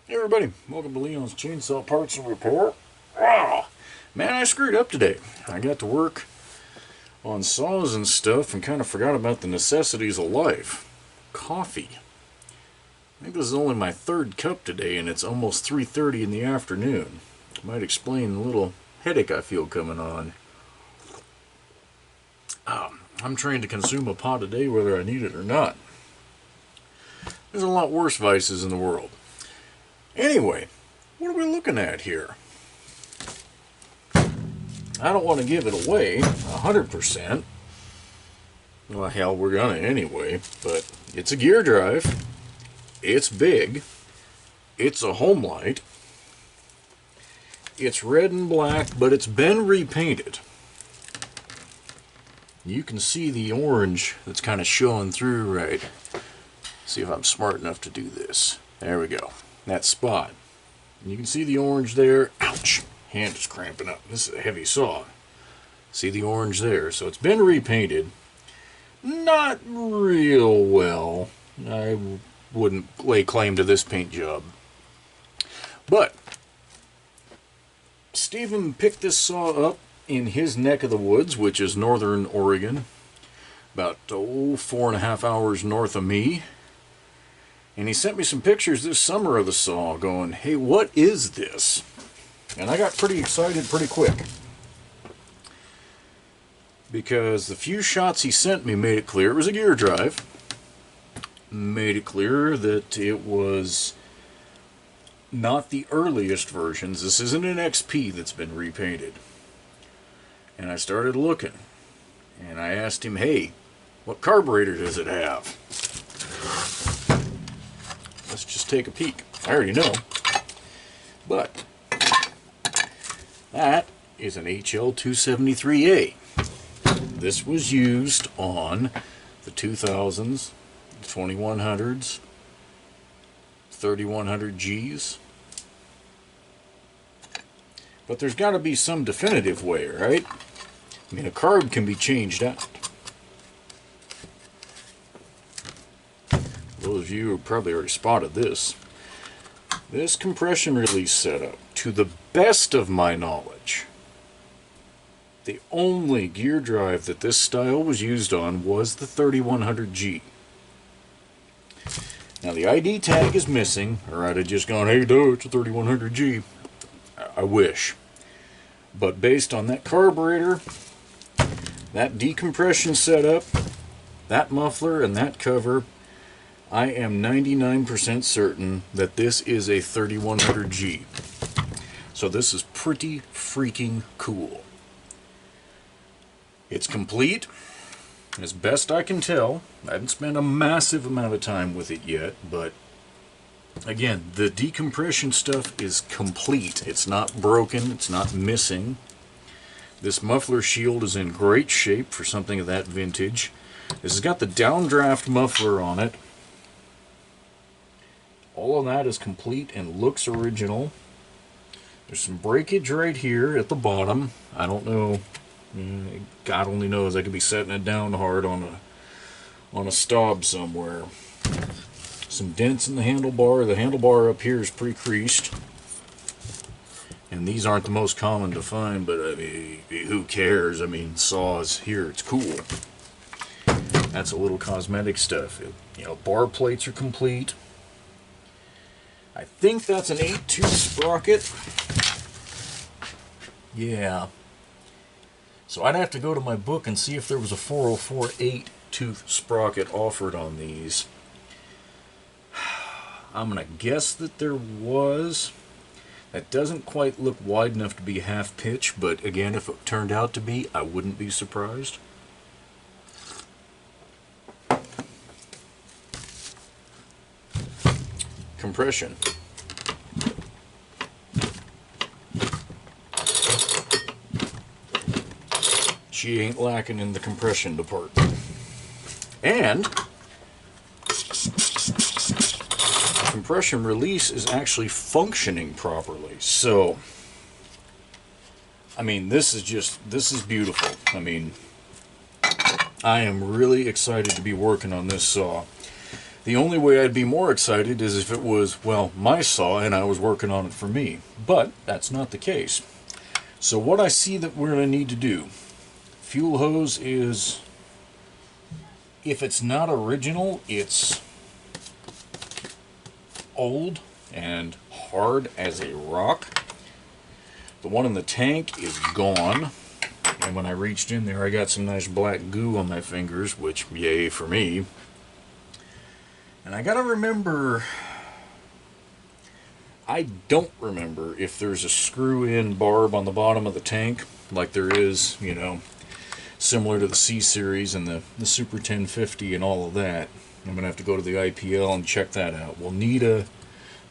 Hey everybody, welcome to Leon's Chainsaw Parts and Repair. Ah, man, I screwed up today. I got to work on saws and stuff and kind of forgot about the necessities of life. Coffee. I think this is only my third cup today and it's almost 3:30 in the afternoon. Might explain the little headache I feel coming on. I'm trained to consume a pot a day whether I need it or not. There's a lot worse vices in the world. Anyway, what are we looking at here? I don't want to give it away 100%. Well, hell, we're gonna anyway, but it's a Geardrive. It's big. It's a Homelite. It's red and black, but it's been repainted. You can see the orange that's kind of showing through right. See if I'm smart enough to do this. There we go. That spot. And you can see the orange there. Ouch! Hand is cramping up. This is a heavy saw. See the orange there. So it's been repainted. Not real well. I wouldn't lay claim to this paint job. But Stephen picked this saw up in his neck of the woods, which is northern Oregon. About 4.5 hours north of me. And he sent me some pictures this summer of the saw going, hey, what is this? And I got pretty excited pretty quick. Because the few shots he sent me made it clear it was a Geardrive. Made it clear that it was not the earliest versions. This isn't an XP that's been repainted. And I started looking. And I asked him, hey, what carburetor does it have? Let's just take a peek. I already know. But that is an HL273A. This was used on the 2000s, the 2100s, 3100Gs. But there's got to be some definitive way, right? I mean, a carb can be changed out. Those of you who probably already spotted this. This compression release setup, to the best of my knowledge, the only Geardrive that this style was used on was the 3100G. Now the ID tag is missing, or I'd have just gone, hey, duh, it's a 3100G. I wish. But based on that carburetor, that decompression setup, that muffler, and that cover, I am 99% certain that this is a 3100G. So this is pretty freaking cool. It's complete, as best I can tell. I haven't spent a massive amount of time with it yet, but again, the decompression stuff is complete. It's not broken, it's not missing. This muffler shield is in great shape for something of that vintage. This has got the downdraft muffler on it. All of that is complete and looks original. There's some breakage right here at the bottom. I don't know. God only knows. I could be setting it down hard on a stop somewhere. Some dents in the handlebar. The handlebar up here is pre-creased. And these aren't the most common to find, but I mean, who cares? I mean, saws here, it's cool. That's a little cosmetic stuff. You know, bar plates are complete. I think that's an 8-tooth sprocket. Yeah. So I'd have to go to my book and see if there was a 404 8-tooth sprocket offered on these. I'm going to guess that there was. That doesn't quite look wide enough to be half pitch, but again, if it turned out to be, I wouldn't be surprised. Compression. She ain't lacking in the compression department. And compression release is actually functioning properly. So, I mean, this is beautiful. I mean, I am really excited to be working on this saw. The only way I'd be more excited is if it was, well, my saw and I was working on it for me. But that's not the case. So what I see that we're going to need to do, fuel hose is, if it's not original, it's old and hard as a rock. The one in the tank is gone. And when I reached in there, I got some nice black goo on my fingers, which, yay for me. And I gotta remember, I don't remember if there's a screw-in barb on the bottom of the tank, like there is, you know, similar to the C-Series and the Super 1050 and all of that. I'm gonna have to go to the IPL and check that out. We'll need a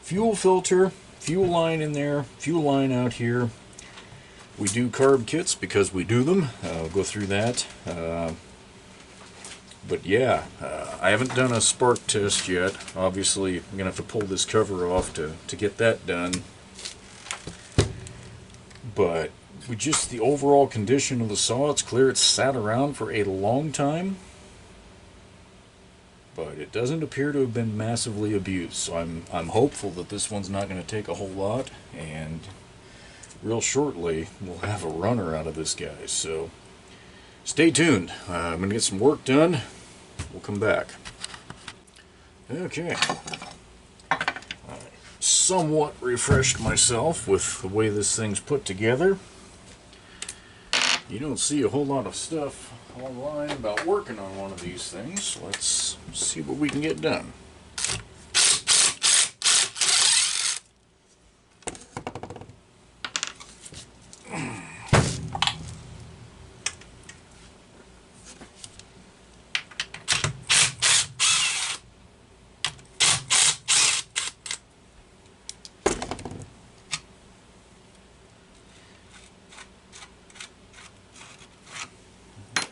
fuel filter, fuel line in there, fuel line out here. We do carb kits because we do them. I'll go through that. But yeah, I haven't done a spark test yet. Obviously, I'm going to have to pull this cover off to get that done. But with just the overall condition of the saw, it's clear it's sat around for a long time. But it doesn't appear to have been massively abused. So I'm hopeful that this one's not going to take a whole lot. And real shortly, we'll have a runner out of this guy. So stay tuned. I'm going to get some work done. We'll come back. Okay. I somewhat refreshed myself with the way this thing's put together. You don't see a whole lot of stuff online about working on one of these things. Let's see what we can get done.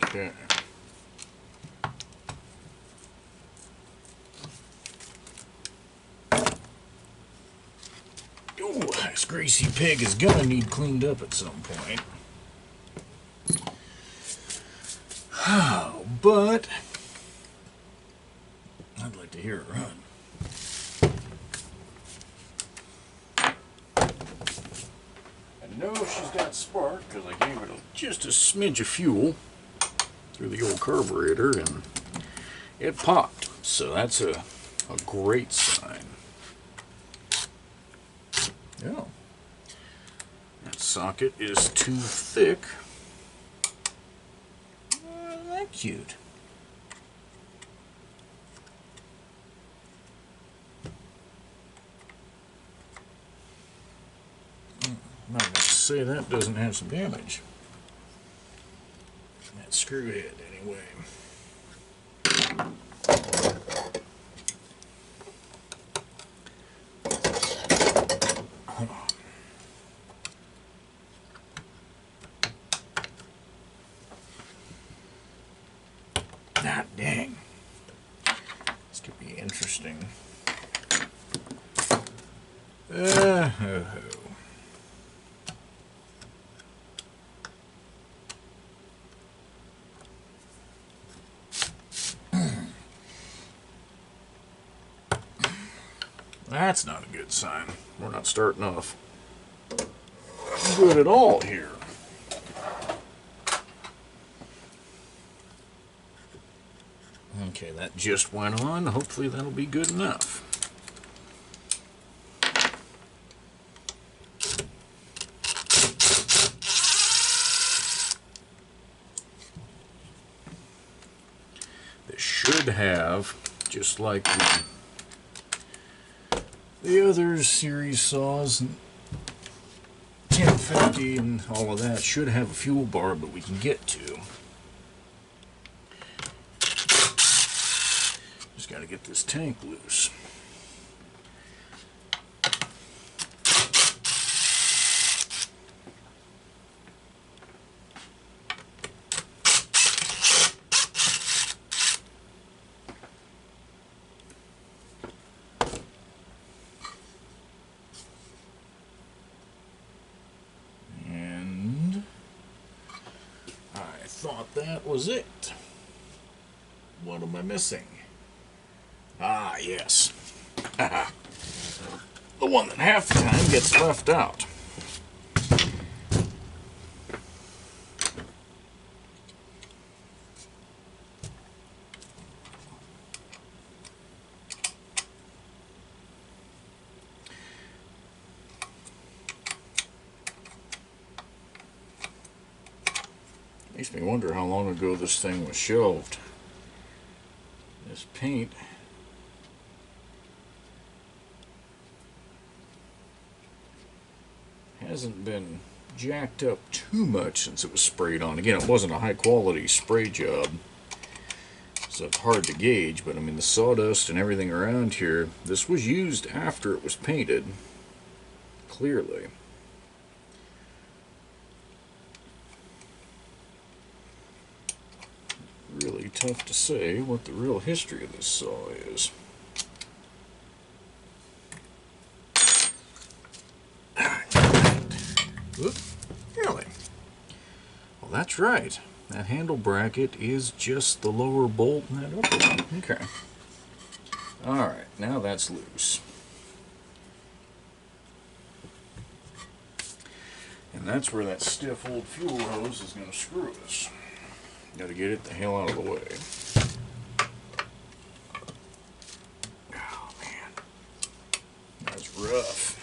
Okay. Ooh, this greasy pig is gonna need cleaned up at some point. But I'd like to hear it run. I know she's got spark because I gave it just a smidge of fuel through the old carburetor and it popped. So that's a great sign. Oh, that socket is too thick. That's cute. I'm not going to say that doesn't have some damage. That screw head, anyway. God dang. This could be interesting. That's not a good sign. We're not starting off good at all here. Okay, that just went on. Hopefully that'll be good enough. This should have, just like the other series saws, 1050 and all of that, should have a fuel barb that we can get to. Just got to get this tank loose. And I thought that was it. What am I missing? Ah, yes. The one that half the time gets left out. Makes me wonder how long ago this thing was shelved. This paint hasn't been jacked up too much since it was sprayed on. Again, it wasn't a high quality spray job, so it's hard to gauge, but I mean the sawdust and everything around here, this was used after it was painted, clearly. Really tough to say what the real history of this saw is. Whoop. Really? Well, that's right. That handle bracket is just the lower bolt in that upper one. Okay. Alright, now that's loose. And that's where that stiff old fuel hose is going to screw us. Got to get it the hell out of the way. Oh, man. That's rough.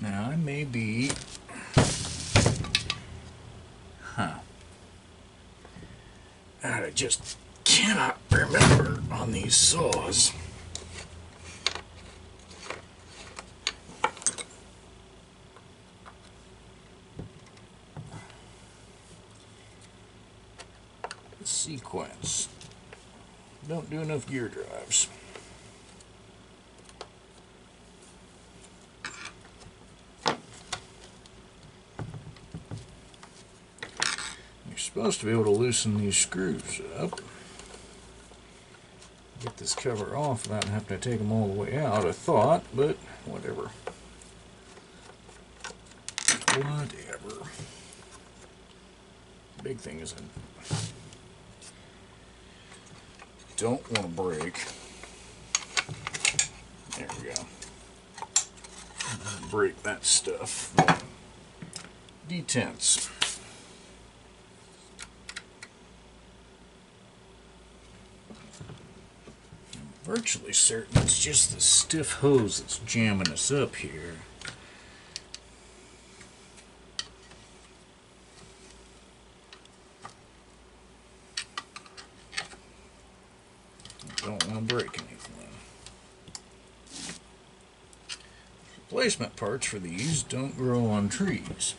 Now, I may be... I just cannot remember on these saws. The sequence. Don't do enough gear drives. Supposed to be able to loosen these screws up, get this cover off without having to take them all the way out, I thought, but whatever. Whatever. Big thing is I don't want to break. There we go. Break that stuff. Detents. Virtually certain it's just the stiff hose that's jamming us up here. Don't want to break anything. Replacement parts for these don't grow on trees.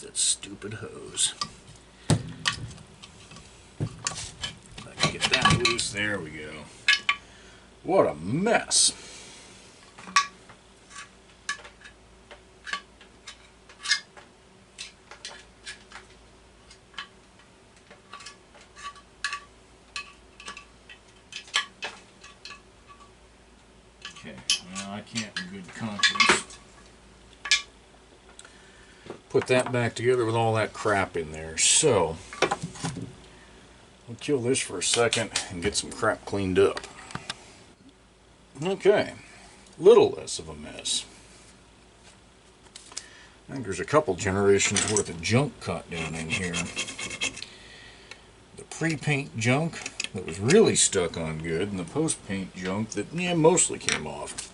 That stupid hose. If I can get that loose, there we go. What a mess. Okay, well, I can't in good conscience put that back together with all that crap in there. So, we'll kill this for a second and get some crap cleaned up. Okay, little less of a mess. I think there's a couple generations worth of junk caught down in here. The pre-paint junk that was really stuck on good, and the post-paint junk that mostly came off.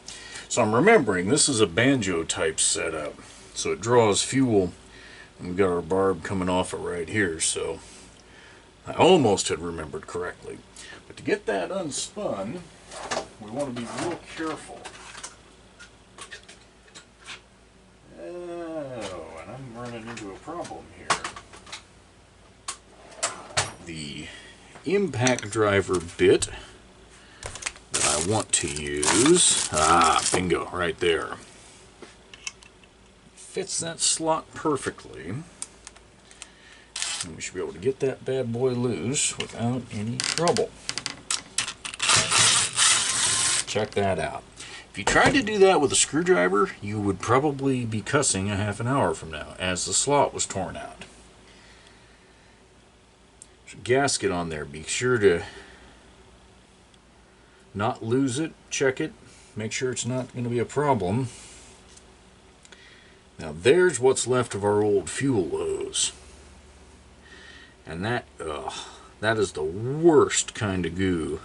So I'm remembering this is a banjo type setup. So it draws fuel, and we've got our barb coming off it right here, so I almost had remembered correctly. But to get that unspun, we want to be real careful. Oh, and I'm running into a problem here. The impact driver bit that I want to use, bingo, right there. Fits that slot perfectly. And we should be able to get that bad boy loose without any trouble. Check that out. If you tried to do that with a screwdriver, you would probably be cussing a half an hour from now, as the slot was torn out. There's a gasket on there. Be sure to not lose it. Check it. Make sure it's not going to be a problem. Now there's what's left of our old fuel hose. And that is the worst kind of goo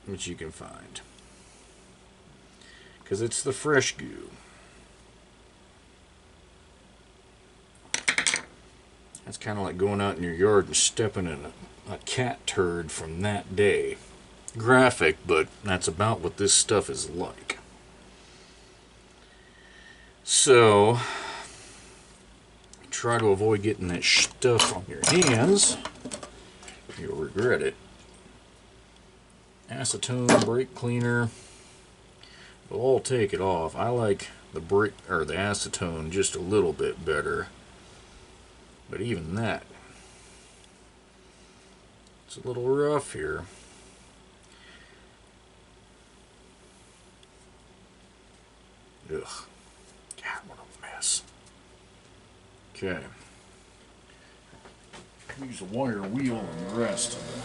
that you can find. Because it's the fresh goo. That's kind of like going out in your yard and stepping in a cat turd from that day. Graphic, but that's about what this stuff is like. So, try to avoid getting that stuff on your hands. You'll regret it. Acetone, brake cleaner. We'll all take it off. I like the brake or the acetone just a little bit better. But even that, it's a little rough here. Ugh. God, what a mess. Okay. Use a wire wheel and the rest of it.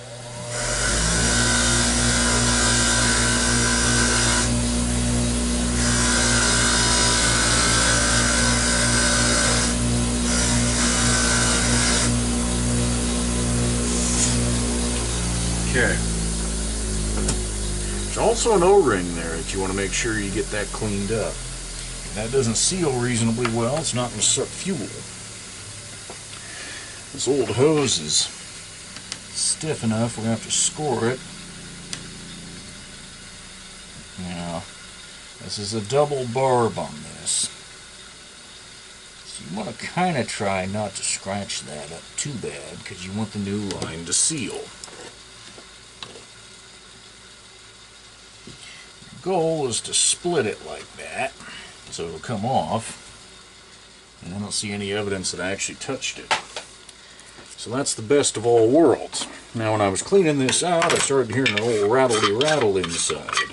Okay. There's also an O-ring there that you want to make sure you get that cleaned up. If that doesn't seal reasonably well, it's not going to suck fuel. This old hose is stiff enough, we're going to have to score it. Now, this is a double barb on this. So you want to kind of try not to scratch that up too bad, because you want the new line to seal. The goal is to split it like that, so it'll come off, and I don't see any evidence that I actually touched it. So that's the best of all worlds. Now when I was cleaning this out, I started hearing an old rattle inside.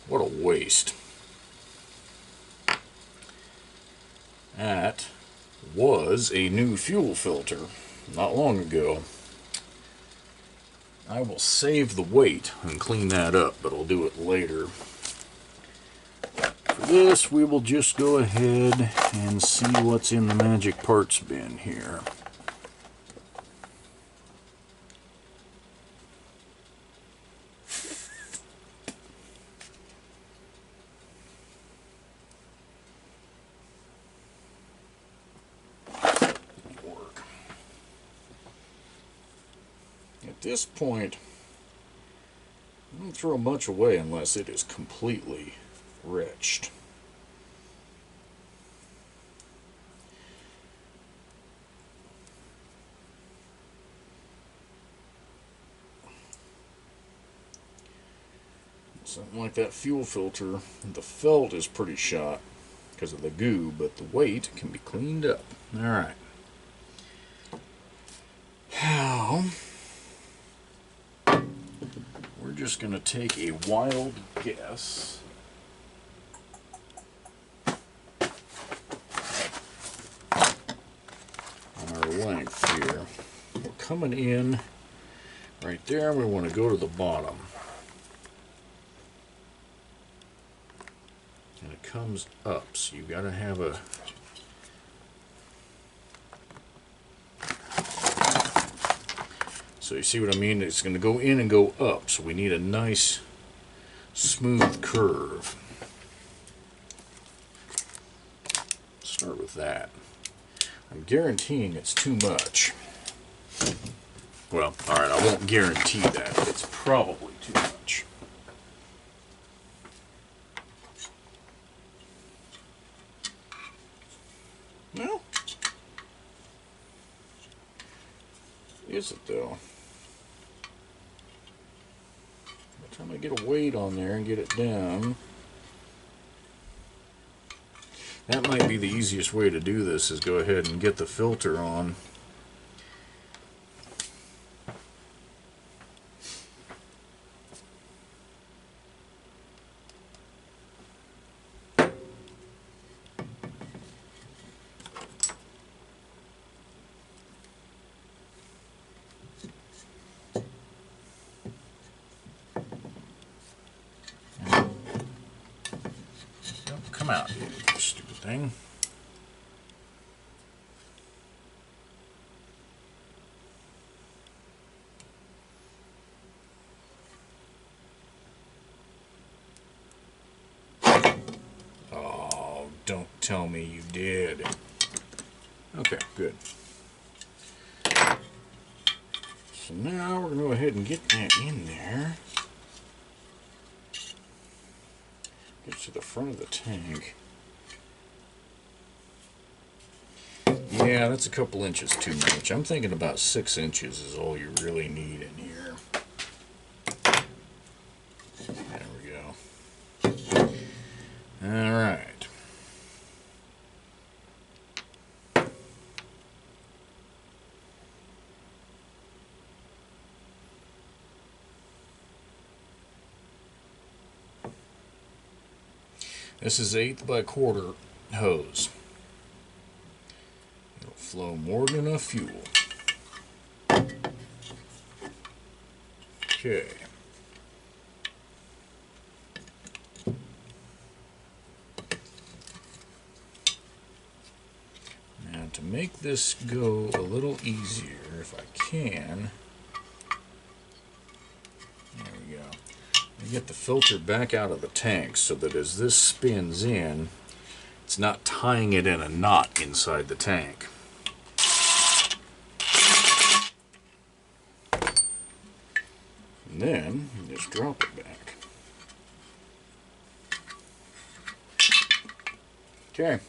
What a waste. That was a new fuel filter not long ago. I will save the weight and clean that up, but I'll do it later. For this, we will just go ahead and see what's in the magic parts bin here. At this point, I don't throw much away unless it is completely wretched. Something like that fuel filter, the felt is pretty shot because of the goo, but the weight can be cleaned up. Alright. Now, we're just going to take a wild guess on our length here. We're coming in right there, and we want to go to the bottom. And it comes up, so you've got to have a so you see what I mean? It's going to go in and go up, so we need a nice smooth curve. Start with that. I'm guaranteeing it's too much. Well, alright, I won't guarantee that, but it's probably too much. Well, is it though? By the time I get a weight on there and get it down, that might be the easiest way to do this, is go ahead and get the filter on. Come out, you stupid thing. Oh, don't tell me you did. Okay, good. So now we're going to go ahead and get that in there. Get to the front of the tank. Yeah, that's a couple inches too much. I'm thinking about 6 inches is all you really need in here. There we go. Alright. This is 1/8 by 1/4 hose. It'll flow more than enough fuel. Okay. Now to make this go a little easier, if I can, there we go. You get the filter back out of the tank so that as this spins in, it's not tying it in a knot inside the tank. And then you just drop it back. Okay.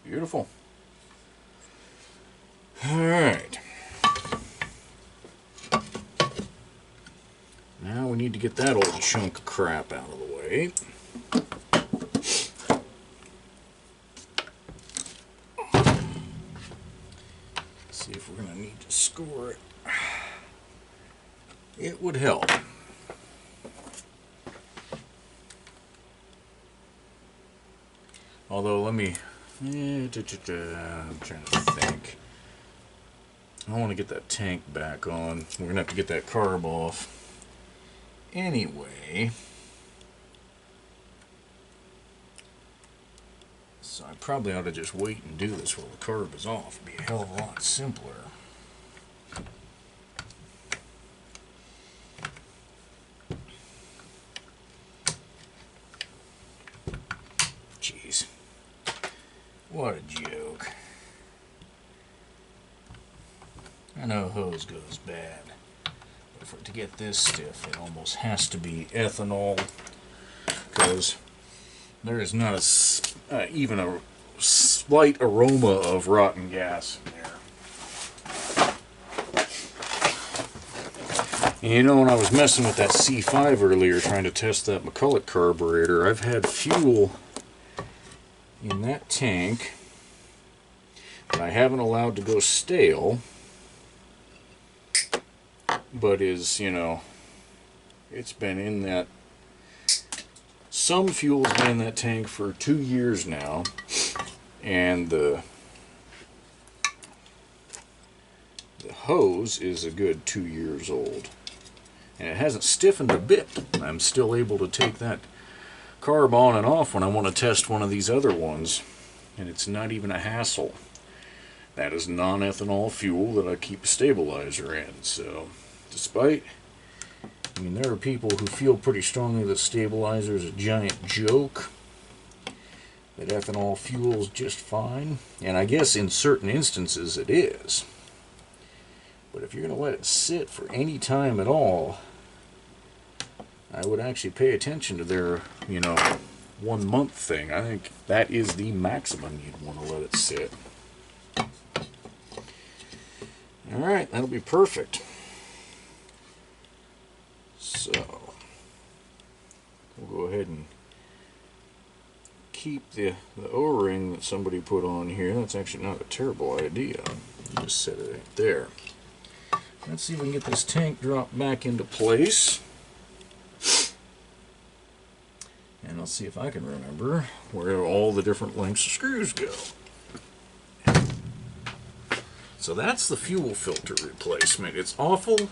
Beautiful. All right. Now we need to get that old chunk of crap out of the way. See if we're going to need to score it. It would help. Although, let me... I'm trying to think. I want to get that tank back on. We're going to have to get that carb off. Anyway, so I probably ought to just wait and do this while the carb is off. It'd be a hell of a lot simpler. Jeez. What a joke. I know hose goes bad. To get this stiff, it almost has to be ethanol, because there is not even a slight aroma of rotten gas in there. And you know, when I was messing with that C5 earlier, trying to test that McCulloch carburetor, I've had fuel in that tank that I haven't allowed to go stale, but is, you know, it's been in that, some fuel's been in that tank for 2 years now, and the hose is a good 2 years old, and it hasn't stiffened a bit. I'm still able to take that carb on and off when I want to test one of these other ones, and it's not even a hassle. That is non-ethanol fuel that I keep a stabilizer in, so despite, I mean, there are people who feel pretty strongly that stabilizer is a giant joke, that ethanol fuel is just fine, and I guess in certain instances it is. But if you're going to let it sit for any time at all, I would actually pay attention to their, you know, 1 month thing. I think that is the maximum you'd want to let it sit. Alright, that'll be perfect. So, we'll go ahead and keep the O-ring that somebody put on here. That's actually not a terrible idea. Just set it right there. Let's see if we can get this tank dropped back into place. And I'll see if I can remember where all the different lengths of screws go. So that's the fuel filter replacement. It's awful.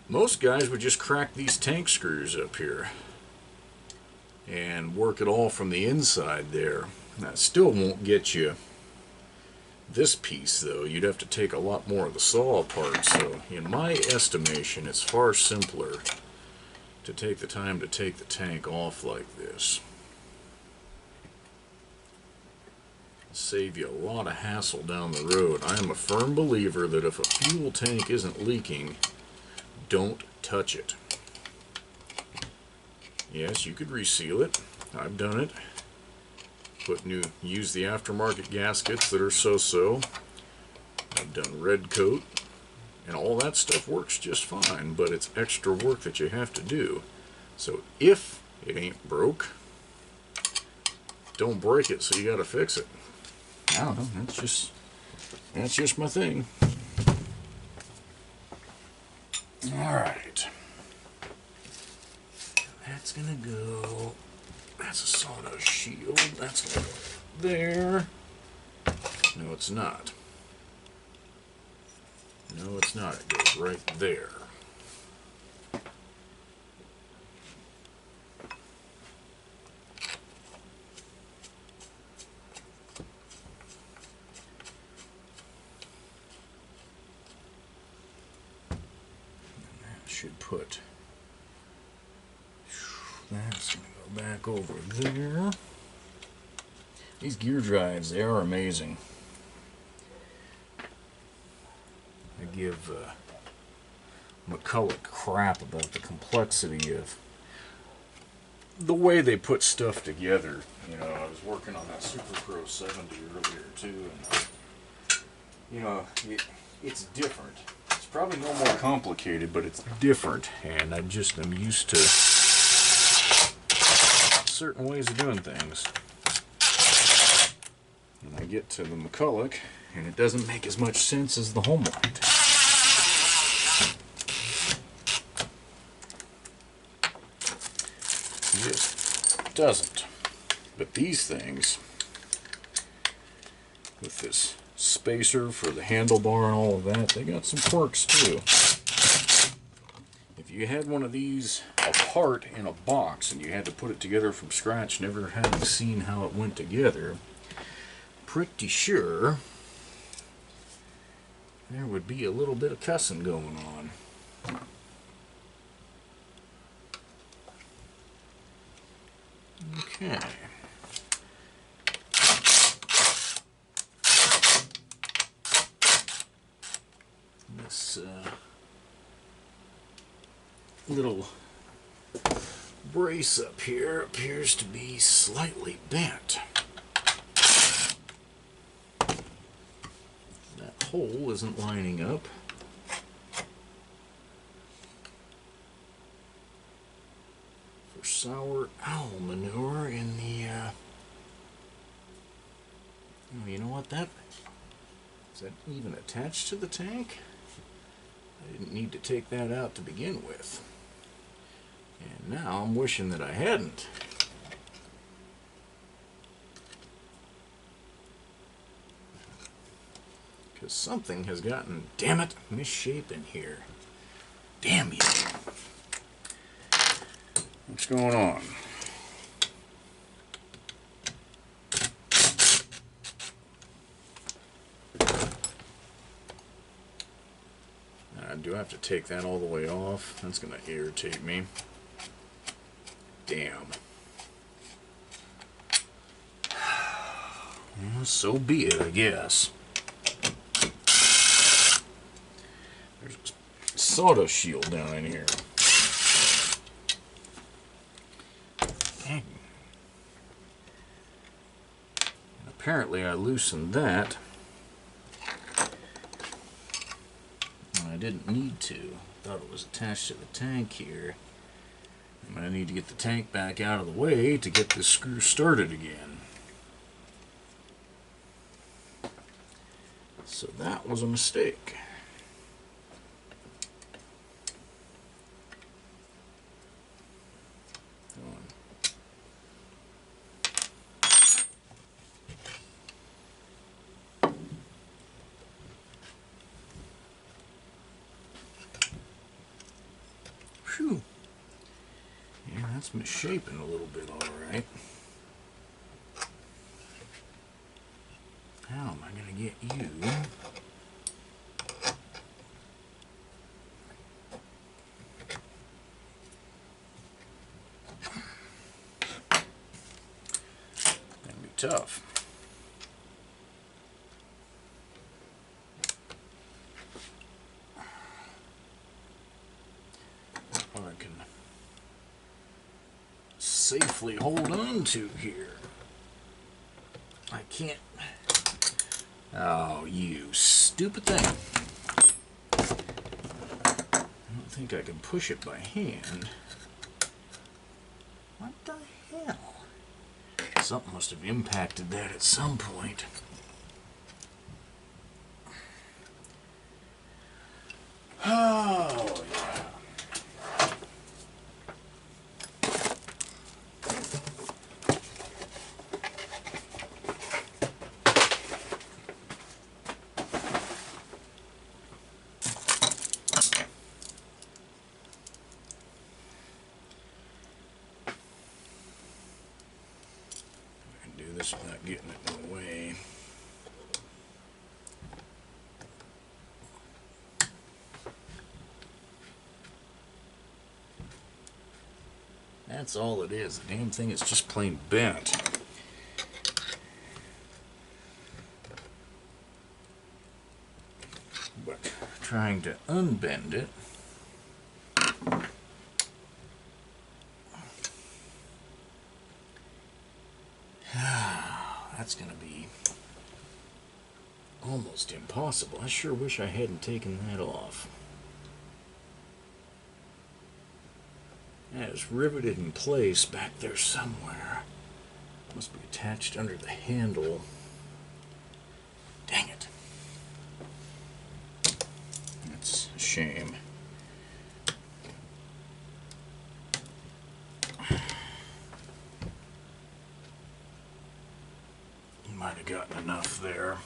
Most guys would just crack these tank screws up here and work it all from the inside there. That still won't get you this piece though. You'd have to take a lot more of the saw apart. So in my estimation, it's far simpler to take the time to take the tank off like this. Save you a lot of hassle down the road. I am a firm believer that if a fuel tank isn't leaking, don't touch it. Yes, you could reseal it. I've done it. Use the aftermarket gaskets that are so-so. I've done red coat, and all that stuff works just fine, but it's extra work that you have to do. So if it ain't broke, don't break it, so you gotta fix it. I don't know, that's just my thing. Alright. That's gonna go. That's a sawdust shield. That's gonna go there. No, it's not. No, it's not. It goes right there. Should put that's going to go back over there. These Geardrives, they are amazing. I give McCulloch crap about the complexity of the way they put stuff together. You know, I was working on that Super Pro 70 earlier too, and you know, it's different. It's probably no more complicated, but it's different, and I'm used to certain ways of doing things. And I get to the McCulloch, and it doesn't make as much sense as the Homelite. It just doesn't. But these things, with this spacer for the handlebar and all of that, they got some quirks too. If you had one of these apart in a box and you had to put it together from scratch, never having seen how it went together, pretty sure there would be a little bit of cussing going on. Okay. This little brace up here appears to be slightly bent. That hole isn't lining up. For sour owl manure in the oh, you know what, that is that even attached to the tank? I didn't need to take that out to begin with. And now I'm wishing that I hadn't. Because something has gotten, damn it, misshapen here. Damn you. What's going on? Do I have to take that all the way off? That's going to irritate me. Damn. Well, so be it, I guess. There's a sawdust shield down in here. Dang. And apparently I loosened that I didn't need to. Thought it was attached to the tank here. I'm going to need to get the tank back out of the way to get this screw started again. So that was a mistake. Whew. Yeah, that's misshapen a little bit, alright. How am I going to get you? That'd be tough. What I can safely hold on to here. I can't. Oh, you stupid thing. I don't think I can push it by hand. What the hell? Something must have impacted that at some point. Oh, yeah. This without getting it in the way. That's all it is. The damn thing is just plain bent. But trying to unbend it. That's going to be almost impossible. I sure wish I hadn't taken that off. That is riveted in place back there somewhere. Must be attached under the handle. Dang it. That's a shame. Might have gotten enough there.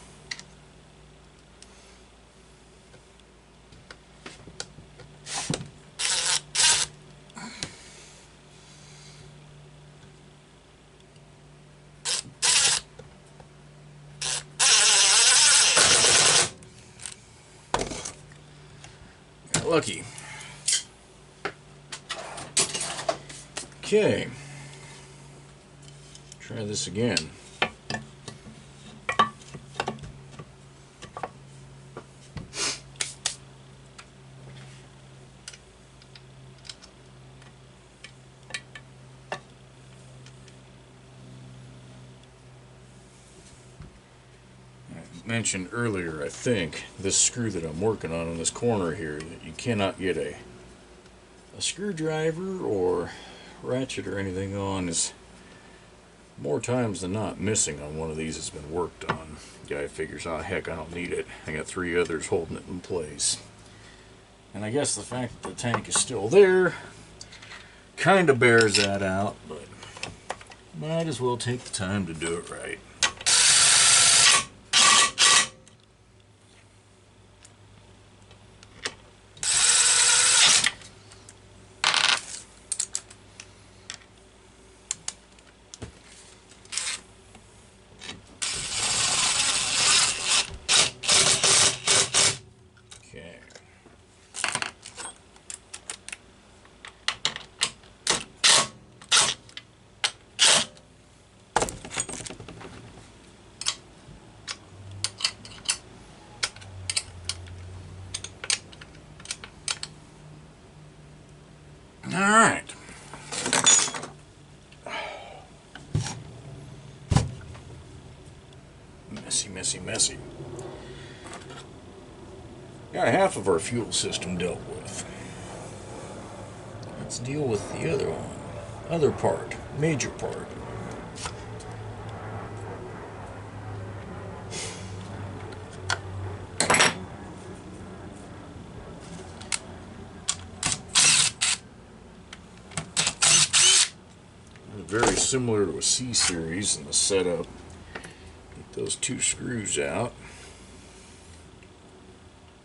Got lucky. Okay. Try this again. Mentioned earlier, I think, this screw that I'm working on in this corner here, that you cannot get a screwdriver or ratchet or anything on, is more times than not missing on one of these has been worked on. Guy figures, oh heck, I don't need it. I got 3 others holding it in place. And I guess the fact that the tank is still there kind of bears that out, but might as well take the time to do it right. Alright. Messy, messy, messy. Got half of our fuel system dealt with. Let's deal with the other one. Other part. Major part. Very similar to a C-Series in the setup. Get those two screws out.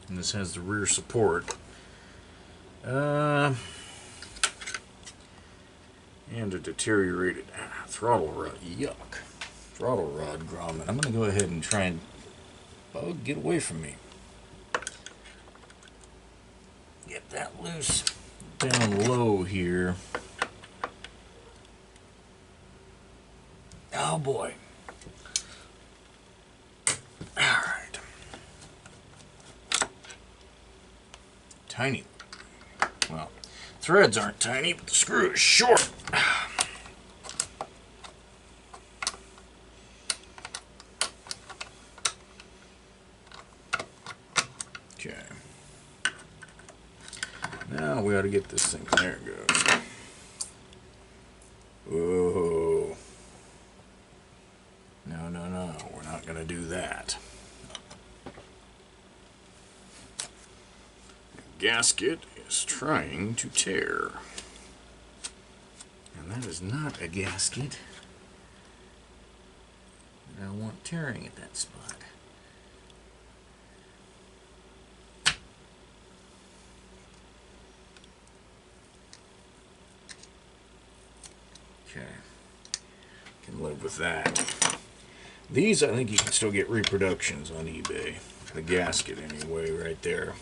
And this has the rear support. And a deteriorated throttle rod. Yuck. Throttle rod grommet. I'm going to go ahead and try and get away from me. Get that loose down low here. Oh boy. Alright. Tiny. Well, threads aren't tiny, but the screw is short. Okay. Now we ought to get this thing. There it goes. Whoa. No, no, no. We're not going to do that. The gasket is trying to tear. And that is not a gasket that I want tearing at that spot. Okay. Can live with that. These, I think you can still get reproductions on eBay. The gasket, anyway, right there.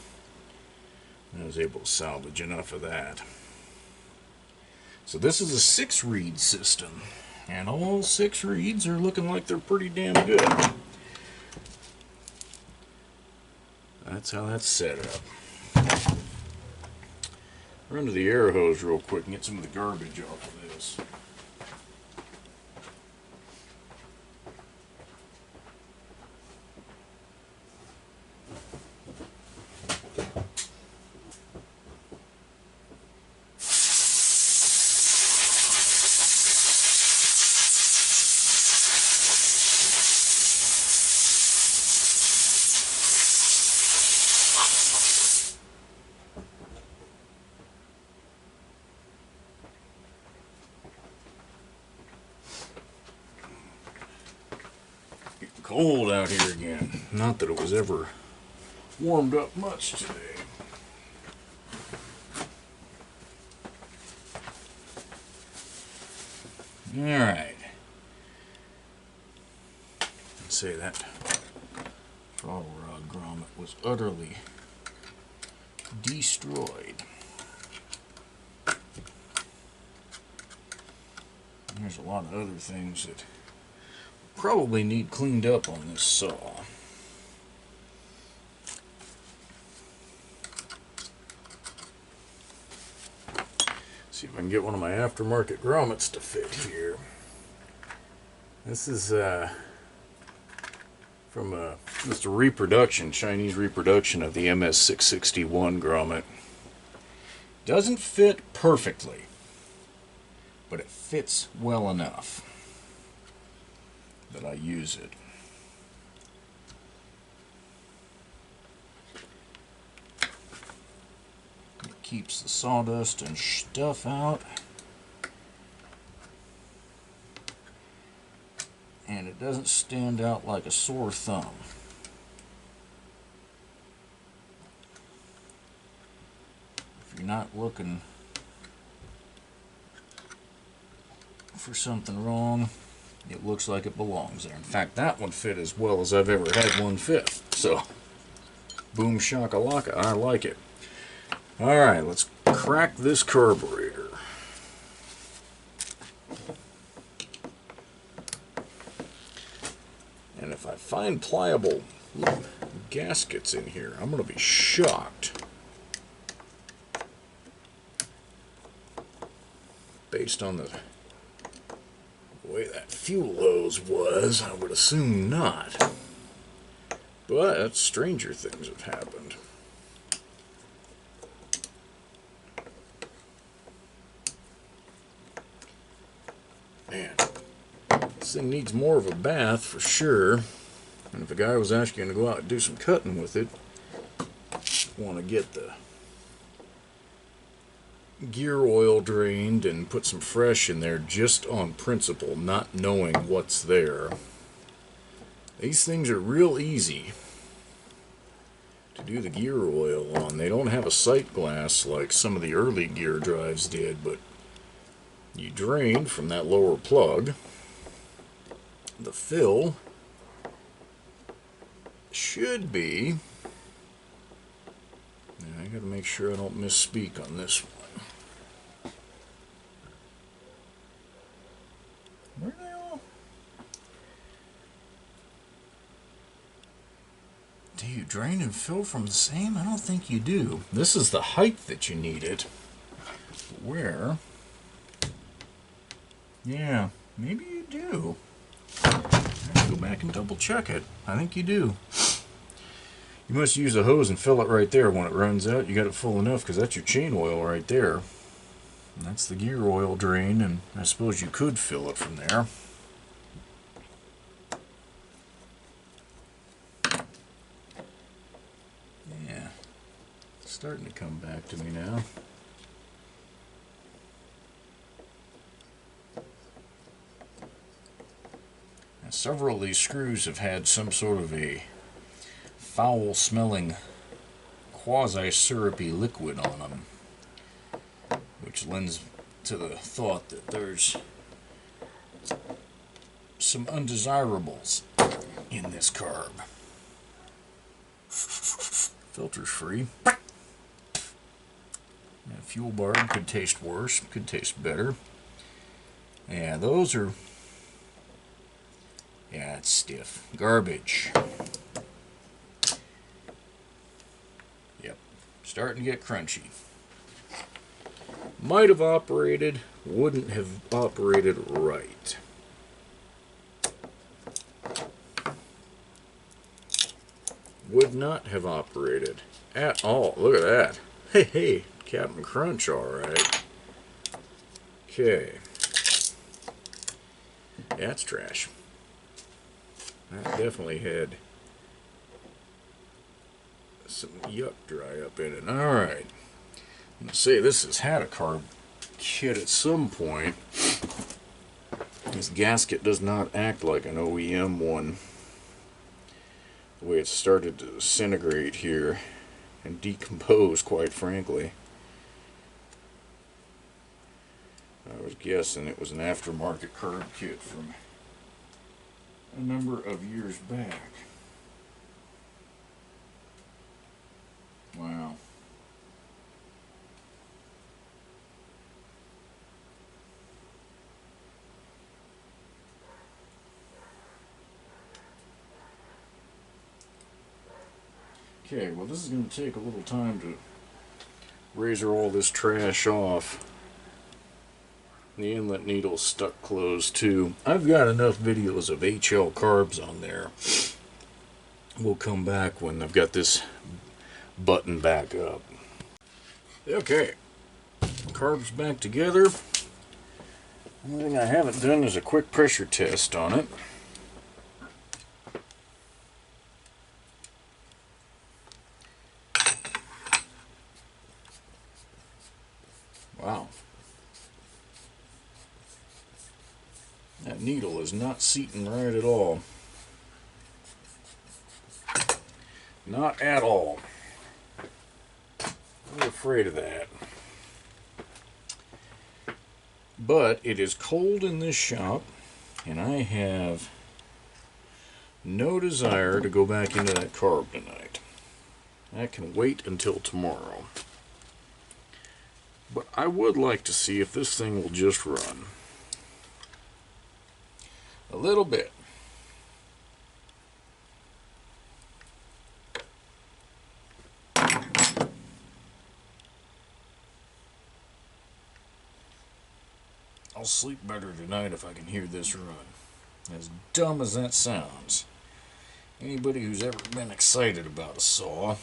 I was able to salvage enough of that. So this is a 6-reed system. And all 6 reeds are looking like they're pretty damn good. That's how that's set up. Run to the air hose real quick and get some of the garbage off of this. Cold out here again. Not that it was ever warmed up much today. Alright. Let's say that throttle rod grommet was utterly destroyed. There's a lot of other things that probably need cleaned up on this saw. See if I can get one of my aftermarket grommets to fit here. This is from just a reproduction, Chinese reproduction of the MS661 grommet. Doesn't fit perfectly, but it fits well enough that I use it. It keeps the sawdust and stuff out, and it doesn't stand out like a sore thumb. If you're not looking for something wrong, it looks like it belongs there. In fact, that one fit as well as I've ever had one fit. So, boom shakalaka, I like it. Alright, let's crack this carburetor. And if I find pliable gaskets in here, I'm going to be shocked. Based on the way that fuel hose was, I would assume not. But stranger things have happened. This thing needs more of a bath for sure. And if a guy was asking to go out and do some cutting with it, want to get the gear oil drained and put some fresh in there just on principle, not knowing what's there. These things are real easy to do the gear oil on. They don't have a sight glass like some of the early Geardrives did, but you drain from that lower plug. The fill should be, I gotta make sure I don't misspeak on this one. Where are they all? Do you drain and fill from the same? I don't think you do. This is the height that you need it. Where? Yeah, maybe you do. I have to go back and double check it. I think you do. You must use a hose and fill it right there. When it runs out, you got it full enough, because that's your chain oil right there. And that's the gear oil drain, and I suppose you could fill it from there. Yeah, it's starting to come back to me now. Now, several of these screws have had some sort of a foul-smelling, quasi-syrupy liquid on them, which lends to the thought that there's some undesirables in this carb. Filter's free. Fuel bar could taste worse, could taste better. Yeah, those are... yeah, it's stiff. Garbage. Yep, starting to get crunchy. Might have operated, wouldn't have operated right. Would not have operated at all. Look at that. Hey, hey, Captain Crunch, alright. Okay. That's trash. That definitely had some yuck dry up in it. Alright. Let's see, this has had a carb kit at some point. This gasket does not act like an OEM one. The way it started to disintegrate here and decompose, quite frankly. I was guessing it was an aftermarket carb kit from a number of years back. Wow. Okay, well, this is going to take a little time to razor all this trash off. The inlet needle's stuck closed too. I've got enough videos of HL carbs on there. We'll come back when I've got this button back up. Okay, carbs back together. One thing I haven't done is a quick pressure test on it. Wow. That needle is not seating right at all. Not at all. I'm afraid of that. But it is cold in this shop, and I have no desire to go back into that carb tonight. That can wait until tomorrow. But I would like to see if this thing will just run. A little bit. I'll sleep better tonight if I can hear this run. As dumb as that sounds. Anybody who's ever been excited about a saw,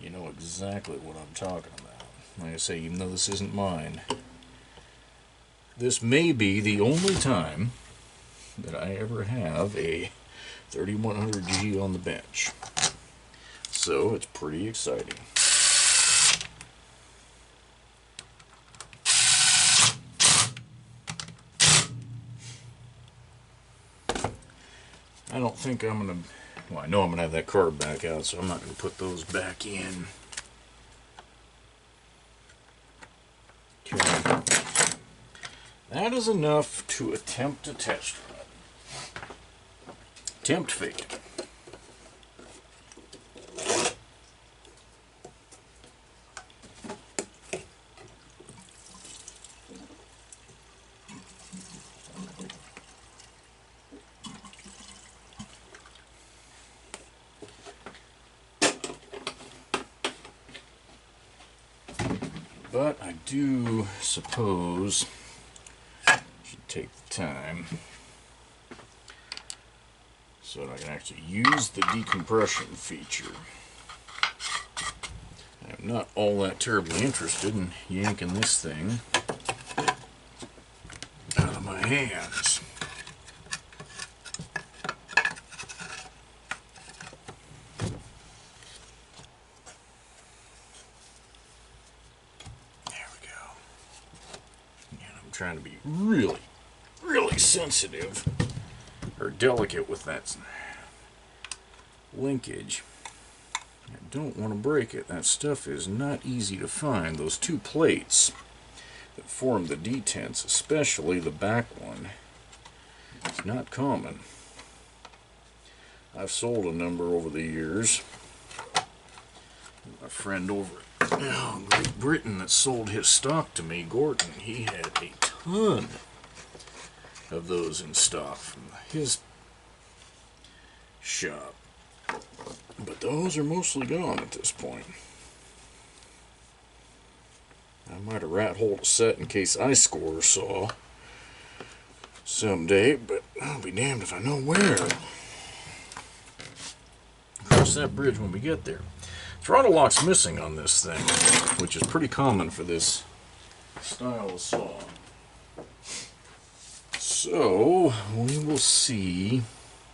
you know exactly what I'm talking about. Like I say, even though this isn't mine, this may be the only time that I ever have a 3100G on the bench. So it's pretty exciting. I don't think I'm going to, well, I know I'm going to have that carb back out, so I'm not going to put those back in. Okay. That is enough to attempt a test run. Attempt fake it. But I do suppose I should take the time so that I can actually use the decompression feature. I'm not all that terribly interested in yanking this thing out of my hands. Trying to be really sensitive or delicate with that linkage. I don't want to break it. That stuff is not easy to find. Those two plates that form the detents, especially the back one, it's not common. I've sold a number over the years. My friend over in Great Britain that sold his stock to me, Gordon, he had a ton of those in stock from his shop. But those are mostly gone at this point. I might have rat-holed a set in case I score a saw someday, but I'll be damned if I know where. Cross that bridge when we get there. Throttle lock's missing on this thing, which is pretty common for this style of saw. So, we will see.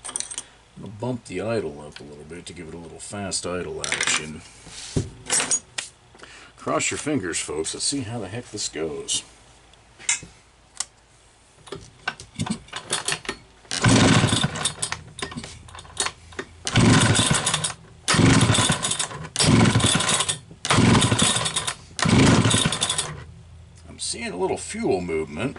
I'm going to bump the idle up a little bit to give it a little fast idle action. Cross your fingers, folks. Let's see how the heck this goes. I'm seeing a little fuel movement.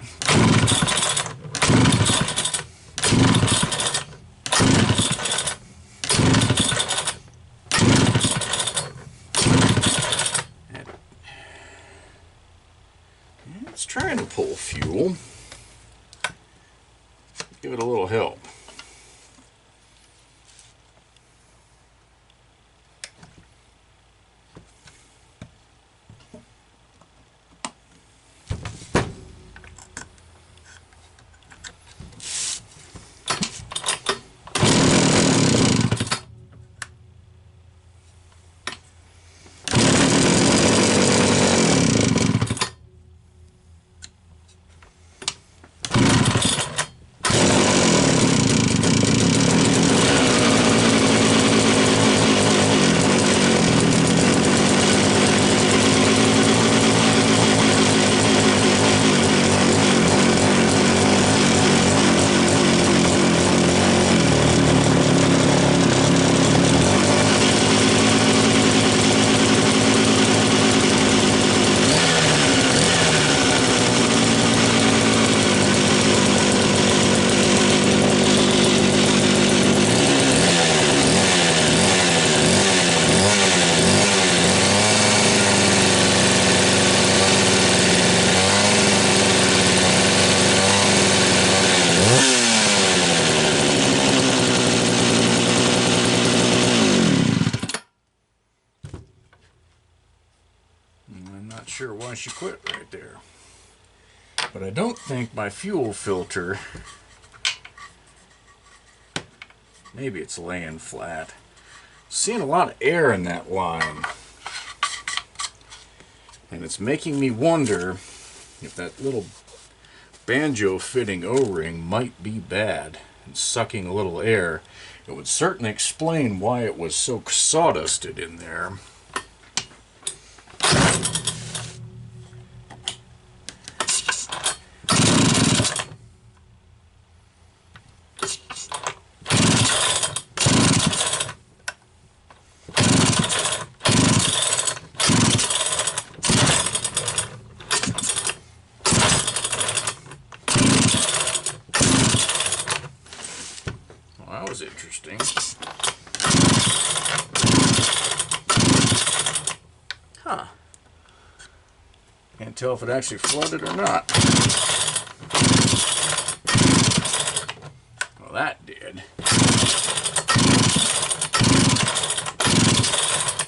It's trying to pull fuel. Give it a little help. Sure why she quit right there. But I don't think my fuel filter, maybe it's laying flat. Seeing a lot of air in that line. And it's making me wonder if that little banjo fitting O-ring might be bad and sucking a little air. It would certainly explain why it was so sawdusted in there. Well, that was interesting. Huh. Can't tell if it actually flooded or not. Well, that did.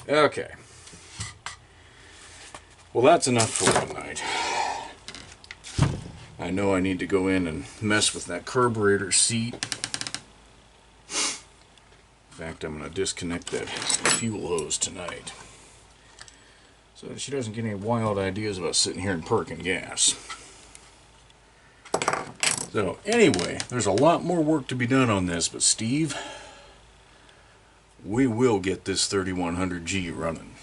Okay. Well, that's enough for one night. I know I need to go in and mess with that carburetor seat. In fact, I'm going to disconnect that fuel hose tonight, so that she doesn't get any wild ideas about sitting here and perking gas. So anyway, there's a lot more work to be done on this, but Steve, we will get this 3100G running.